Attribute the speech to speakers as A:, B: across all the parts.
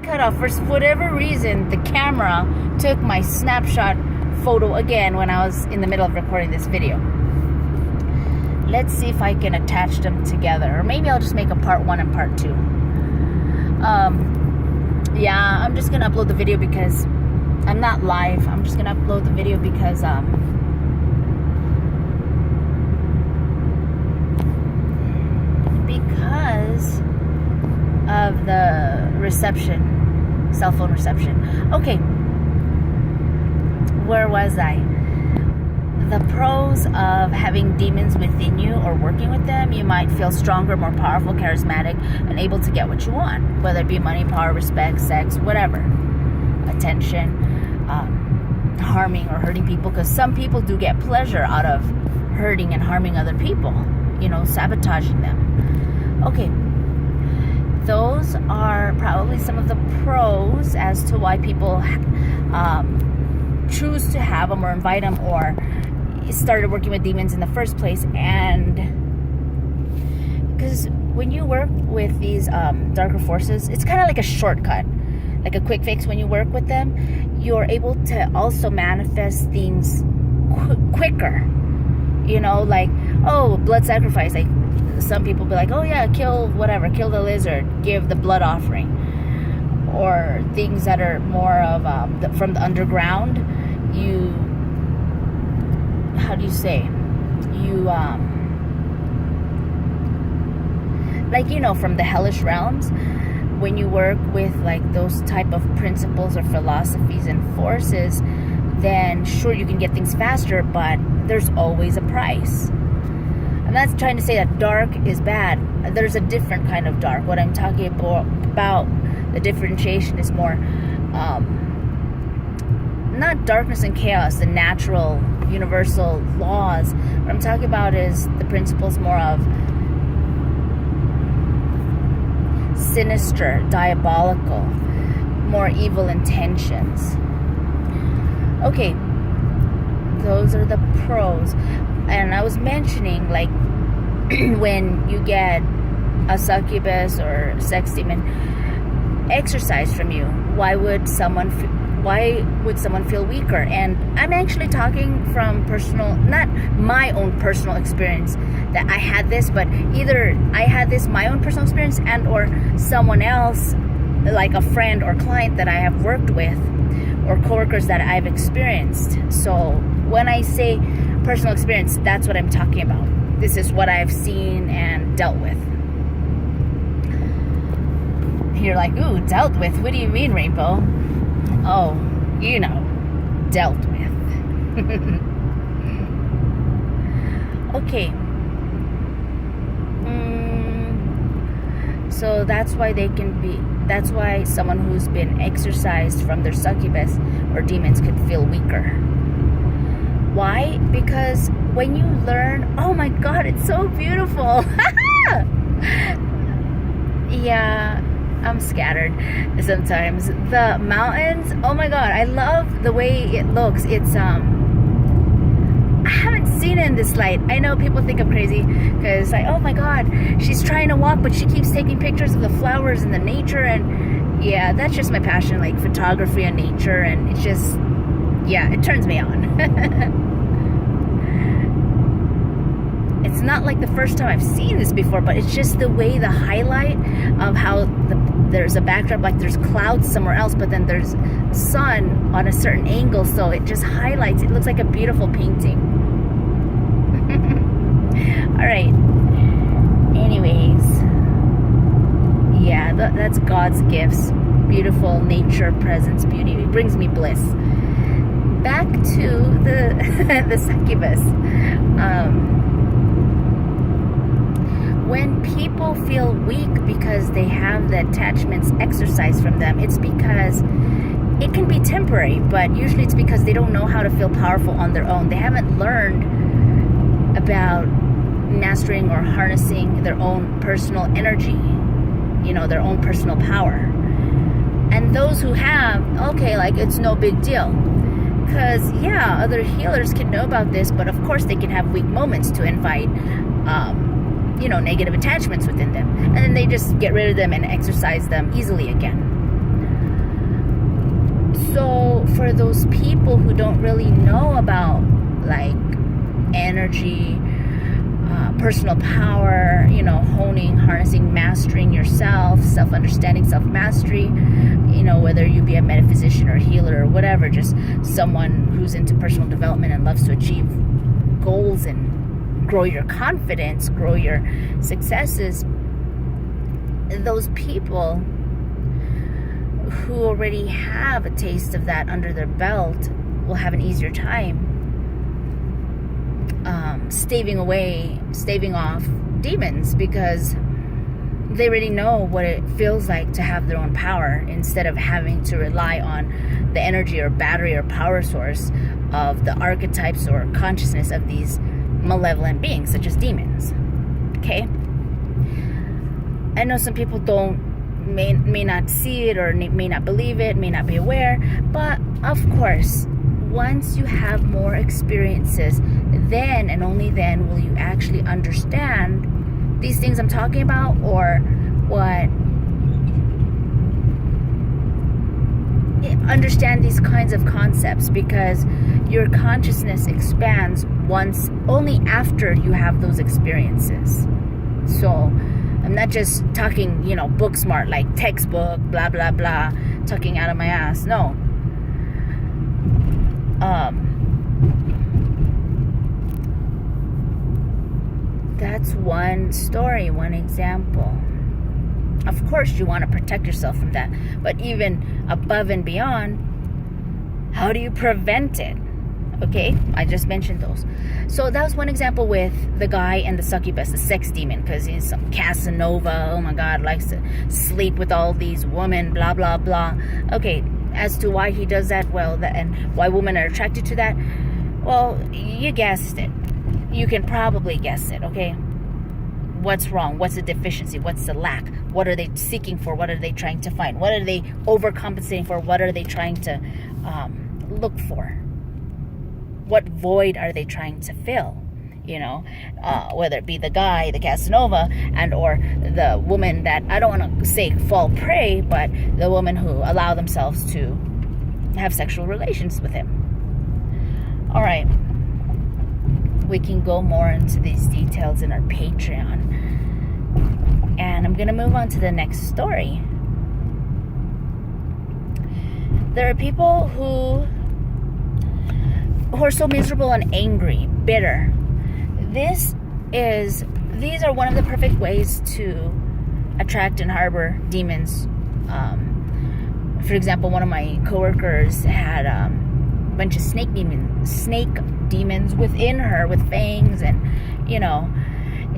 A: got cut off. For whatever reason, the camera took my snapshot photo again when I was in the middle of recording this video. Let's see if I can attach them together. Or maybe I'll just make a part 1 and part 2. Yeah, I'm just gonna upload the video because I'm not live. I'm just gonna upload the video because of the reception, cell phone reception. Okay, where was I? The pros of having demons within you or working with them: you might feel stronger, more powerful, charismatic, and able to get what you want, whether it be money, power, respect, sex, whatever, attention, harming or hurting people, because some people do get pleasure out of hurting and harming other people, sabotaging them. Okay, those are probably some of the pros as to why people choose to have them or invite them or started working with demons in the first place. And because when you work with these darker forces, it's kind of like a shortcut, like a quick fix. When you work with them, you're able to also manifest things quicker, like, oh, blood sacrifice. Like some people be like, oh yeah, kill the lizard, give the blood offering. Or things that are more of from the underground, from the hellish realms, when you work with like those type of principles or philosophies and forces, then sure, you can get things faster, but there's always a price. I'm not trying to say that dark is bad. There's a different kind of dark. What I'm talking about, the differentiation is more not darkness and chaos, the natural universal laws. What I'm talking about is the principles more of sinister, diabolical, more evil intentions. Okay, those are the pros. And I was mentioning, like, when you get a succubus or sex demon exercise from you, why would someone feel weaker? And I'm actually talking from personal, not my own personal experience that I had this, but either I had this, my own personal experience, and or someone else, like a friend or client that I have worked with, or coworkers that I've experienced. So when I say personal experience, that's what I'm talking about. This is what I've seen and dealt with. You're like, ooh, dealt with? What do you mean, Rainbow? Oh, dealt with. Okay. So that's why someone who's been exorcised from their succubus or demons could feel weaker. Why? Because when you learn, oh my God, it's so beautiful. Yeah, I'm scattered sometimes. The mountains, oh my God, I love the way it looks. It's I haven't seen it in this light. I know people think I'm crazy because, like, oh my God, she's trying to walk, but she keeps taking pictures of the flowers and the nature. And yeah, that's just my passion, like photography and nature. And it's just, yeah, it turns me on. It's not like the first time I've seen this before, but it's just the way the highlight of how there's a backdrop, like there's clouds somewhere else, but then there's sun on a certain angle, so it just highlights. It looks like a beautiful painting. All right. Anyways, yeah, that's God's gifts. Beautiful nature, presence, beauty. It brings me bliss. Back to the succubus. When people feel weak because they have the attachments exercised from them, it's because it can be temporary, but usually it's because they don't know how to feel powerful on their own. They haven't learned about mastering or harnessing their own personal energy, their own personal power. And those who have, okay, like, it's no big deal. Because, yeah, other healers can know about this, but of course they can have weak moments to invite negative attachments within them, and then they just get rid of them and exercise them easily again. for those people who don't really know about like energy, personal power, honing, harnessing, mastering yourself, self-understanding, self-mastery, whether you be a metaphysician or healer or whatever, just someone who's into personal development and loves to achieve goals and grow your confidence, grow your successes. Those people who already have a taste of that under their belt will have an easier time staving off demons, because they already know what it feels like to have their own power, instead of having to rely on the energy or battery or power source of the archetypes or consciousness of these malevolent beings, such as demons. Okay? I know some people may not see it, or may not believe it, may not be aware, but of course, once you have more experiences, then and only then will you actually understand these things I'm talking about, or understand these kinds of concepts, because your consciousness expands only after you have those experiences. So I'm not just talking, book smart, like textbook, blah, blah, blah, talking out of my ass. No. That's one story, one example. Of course, you want to protect yourself from that. But even above and beyond, how do you prevent it? Okay, I just mentioned those. So that was one example with the guy and the succubus, the sex demon, because he's some Casanova, oh my God, likes to sleep with all these women, blah, blah, blah. Okay, as to why he does that, and why women are attracted to that, well, you guessed it. You can probably guess it, okay? What's wrong? What's the deficiency? What's the lack? What are they seeking for? What are they trying to find? What are they overcompensating for? What are they trying to look for? What void are they trying to fill? Whether it be the guy, the Casanova, and or the woman that, I don't want to say fall prey, but the woman who allow themselves to have sexual relations with him. All right. We can go more into these details in our Patreon. And I'm going to move on to the next story. There are people who are so miserable and angry, bitter. These are one of the perfect ways to attract and harbor demons. For example, one of my coworkers had a bunch of snake demons within her, with fangs, and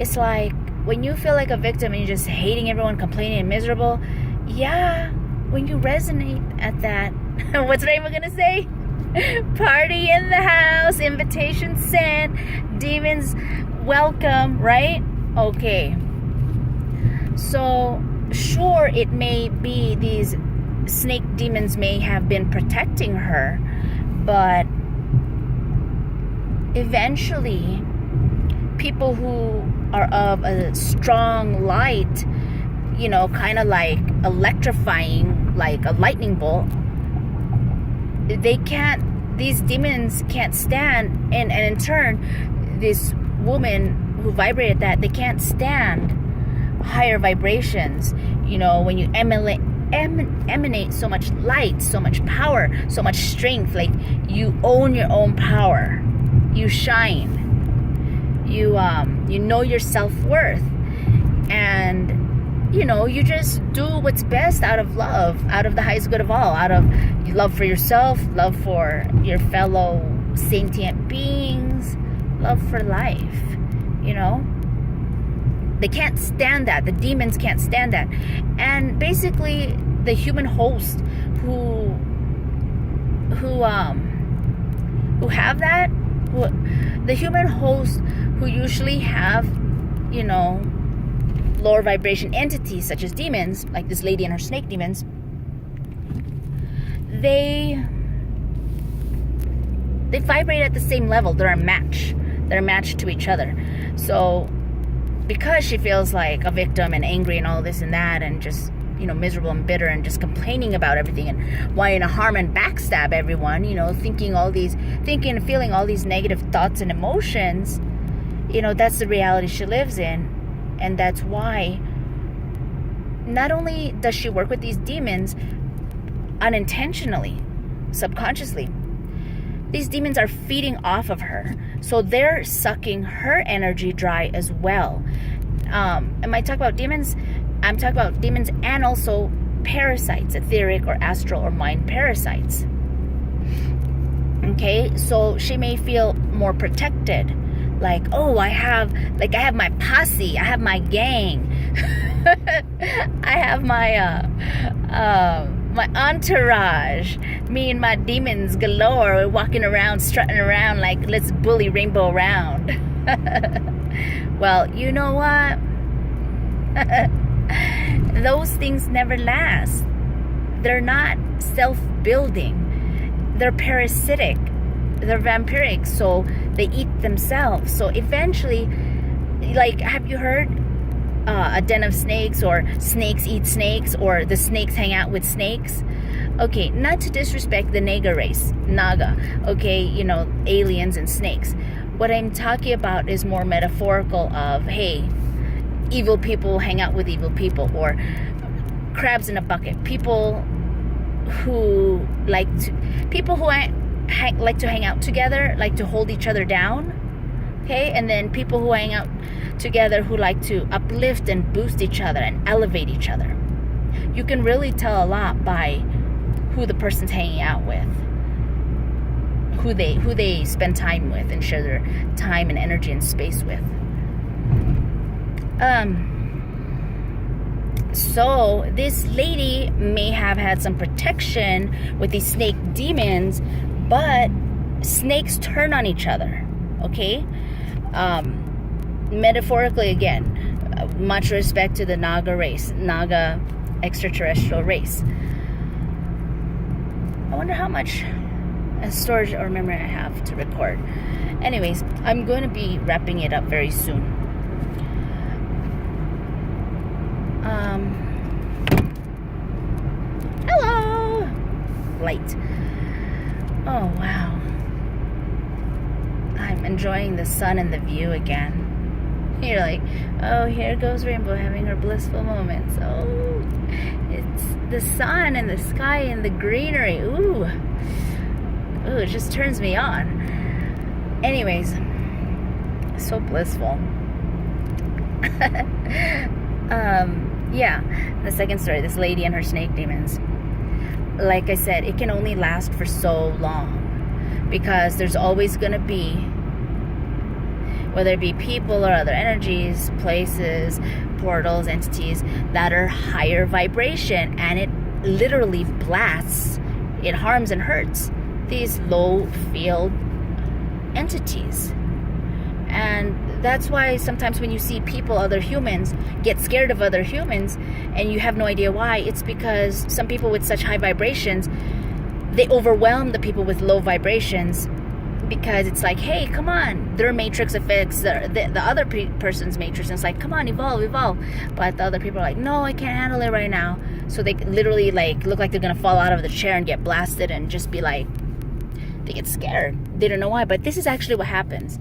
A: it's like when you feel like a victim and you're just hating everyone, complaining and miserable. Yeah, when you resonate at that, what's I even gonna say? Party in the house, invitation sent, demons welcome, right? Okay. So sure, it may be these snake demons may have been protecting her, but eventually people who are of a strong light, kind of like electrifying, like a lightning bolt, these demons can't stand, and in turn, this woman who vibrated that, they can't stand higher vibrations. When you emanate so much light, so much power, so much strength, like you own your own power, you shine, you know your self-worth, and you just do what's best out of love, out of the highest good of all, out of love for yourself, love for your fellow sentient beings, love for life. They can't stand that. The demons can't stand that. And basically the human host who have that, the human hosts who usually have, lower vibration entities such as demons, like this lady and her snake demons, they vibrate at the same level. They're a match. They're a match to each other. So because she feels like a victim and angry and all this and that, and just miserable and bitter and just complaining about everything and wanting to harm and backstab everyone, thinking and feeling all these negative thoughts and emotions, that's the reality she lives in. And that's why not only does she work with these demons unintentionally, subconsciously, these demons are feeding off of her. So they're sucking her energy dry as well. And I talk about demons, I'm talking about demons and also parasites, etheric or astral or mind parasites. Okay, so she may feel more protected. Like, oh, I have my posse, I have my gang. I have my my entourage. Me and my demons galore. We're walking around, strutting around like, let's bully Rainbow around. Well, you know what? Those things never last. They're not self-building. They're parasitic. They're vampiric, so they eat themselves. So eventually, like, have you heard a den of snakes, or snakes eat snakes, or the snakes hang out with snakes? Okay, not to disrespect the Naga race, okay, aliens and snakes. What I'm talking about is more metaphorical of, hey, evil people hang out with evil people, or crabs in a bucket. People who like to hang out together, like to hold each other down, okay? And then people who hang out together who like to uplift and boost each other and elevate each other. You can really tell a lot by who the person's hanging out with, who they spend time with and share their time and energy and space with. So this lady may have had some protection with these snake demons, but snakes turn on each other, okay? Metaphorically, again, much respect to the Naga race, Naga extraterrestrial race. I wonder how much storage or memory I have to record. Anyways, I'm going to be wrapping it up very soon. Hello! Light. Oh, wow. I'm enjoying the sun and the view again. You're like, oh, here goes Rainbow having her blissful moments. Oh, it's the sun and the sky and the greenery. Ooh, it just turns me on. Anyways, so blissful. Yeah, the second story, this lady and her snake demons. Like I said, it can only last for so long, because there's always going to be, whether it be people or other energies, places, portals, entities that are higher vibration, and it literally blasts, it harms and hurts these low field entities. And that's why sometimes when you see people, other humans, get scared of other humans, and you have no idea why, it's because some people with such high vibrations, they overwhelm the people with low vibrations, because it's like, hey, come on, their matrix affects the other person's matrix, and it's like, come on, evolve. But the other people are like, no, I can't handle it right now. So they literally like look like they're gonna fall out of the chair and get blasted, and just be like, they get scared. They don't know why, but this is actually what happens.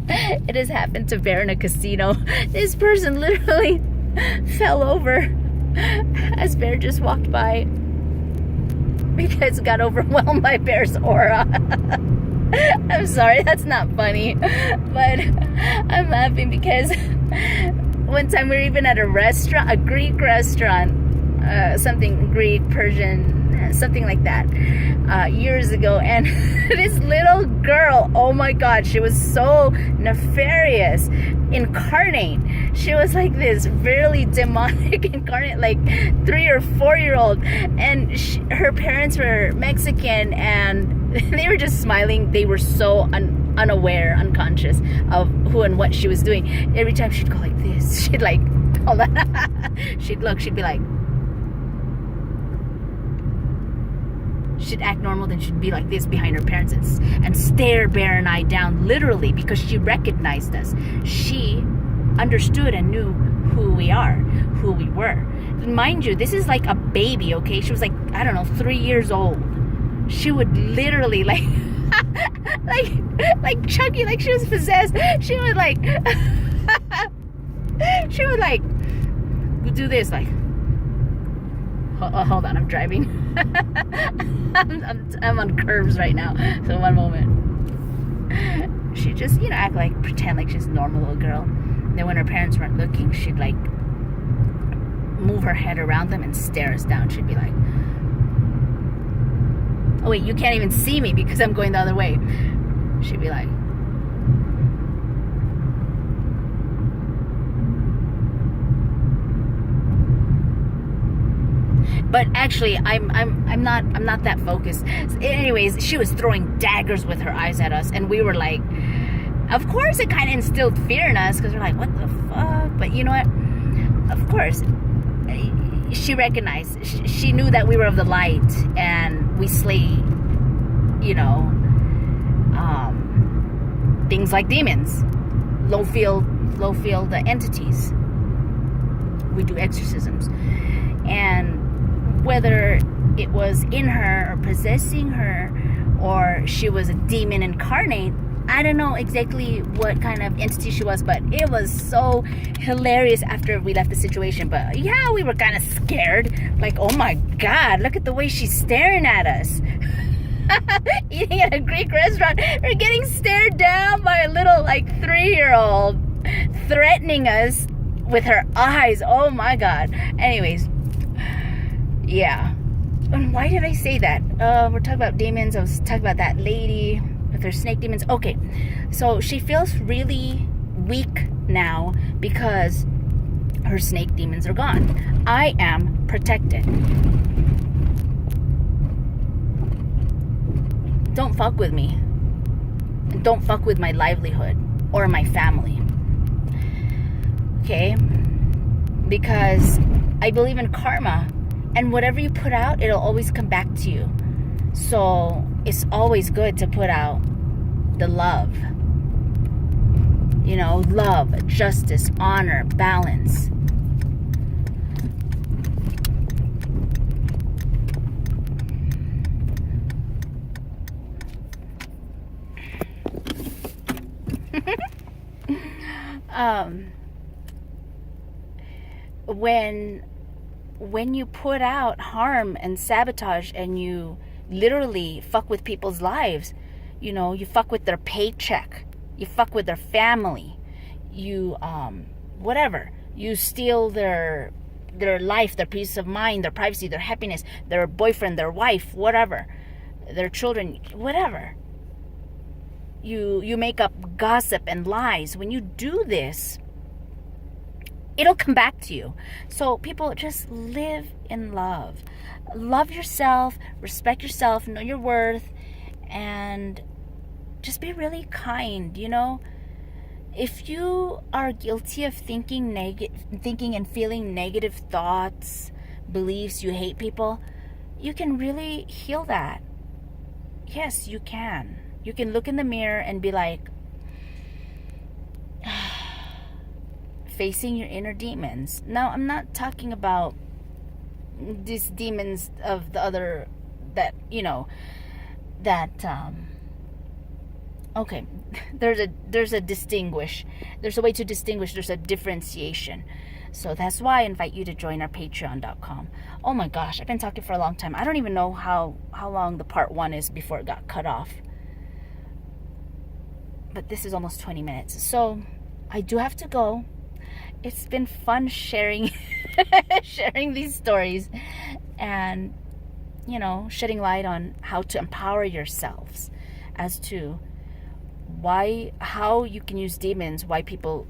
A: It has happened to Bear in a casino. This person literally fell over as Bear just walked by, because got overwhelmed by Bear's aura. I'm sorry, that's not funny, but I'm laughing because one time we were even at a restaurant, a Greek restaurant, something Greek, Persian, something like that, years ago, and this little girl, oh my god, she was so nefarious, incarnate. She was like this really demonic incarnate, like 3 or 4 year old, and her parents were Mexican, and they were just smiling. They were so unaware, unconscious of who and what she was doing. Every time she'd go like this, she'd like, hold on. She'd look, she'd be like, she'd act normal, then she'd be like this behind her parents and stare Bear and I down, literally, because she recognized us. She understood and knew who we are, who we were. Mind you, this is like a baby, okay? She was like, I don't know, 3 years old. She would literally like like Chucky, like she was possessed. She would like she would like do this, like, hold on, I'm driving. I'm on curves right now, so one moment. She just, act like, pretend like she's a normal little girl. Then when her parents weren't looking, she'd like move her head around them and stare us down. She'd be like, oh wait, you can't even see me because I'm going the other way. She'd be like, but actually I'm not that focused. Anyways, she was throwing daggers with her eyes at us, and we were like, of course it kind of instilled fear in us, because we're like, what the fuck? But you know what, of course she recognized, she knew that we were of the light, and we slay things like demons, low field entities. We do exorcisms. And whether it was in her or possessing her, or she was a demon incarnate, I don't know exactly what kind of entity she was, but it was so hilarious after we left the situation. But yeah, we were kind of scared, like, oh my god, look at the way she's staring at us. Eating at a Greek restaurant, we're getting stared down by a little like 3-year-old, threatening us with her eyes. Oh my god. Anyways, yeah. And why did I say that? We're talking about demons. I was talking about that lady with her snake demons. Okay, so she feels really weak now because her snake demons are gone. I am protected. Don't fuck with me. And don't fuck with my livelihood or my family. Okay? Because I believe in karma. And whatever you put out, it'll always come back to you. So it's always good to put out the love. Love, justice, honor, balance. When you put out harm and sabotage, and you literally fuck with people's lives, you fuck with their paycheck, you fuck with their family, you whatever, you steal their life, their peace of mind, their privacy, their happiness, their boyfriend, their wife, whatever, their children, whatever. You make up gossip and lies. When you do this, it'll come back to you. So people, just live in love. Love yourself, respect yourself, know your worth, and just be really kind, If you are guilty of thinking and feeling negative thoughts, beliefs, you hate people, you can really heal that. Yes, you can. You can look in the mirror and be like, facing your inner demons. Now, I'm not talking about these demons of the other, that, okay, there's a way to distinguish, there's a differentiation. So that's why I invite you to join our patreon.com. Oh my gosh, I've been talking for a long time. I don't even know how long the part 1 is before it got cut off. But this is almost 20 minutes. So I do have to go. It's been fun sharing these stories, and shedding light on how to empower yourselves as to how you can use demons, why people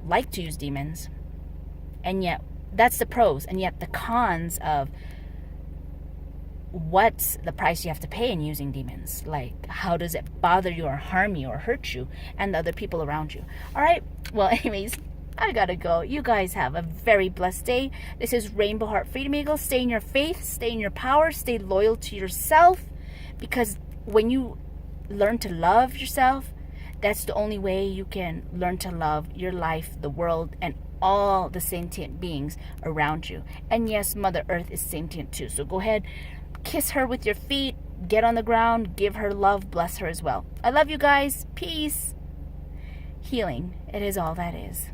A: like to use demons, and yet that's the pros, and yet the cons of what's the price you have to pay in using demons. Like, how does it bother you or harm you or hurt you and the other people around you? All right, well, anyways, I gotta go. You guys have a very blessed day. This is Rainbow Heart Freedom Eagle. Stay in your faith, stay in your power, stay loyal to yourself, because when you learn to love yourself, That's the only way you can learn to love your life, the world, and all the sentient beings around you. And yes, Mother Earth is sentient too. So go ahead, kiss her with your feet, get on the ground, give her love, bless her as well. I love you guys. Peace. Healing. It is all that is.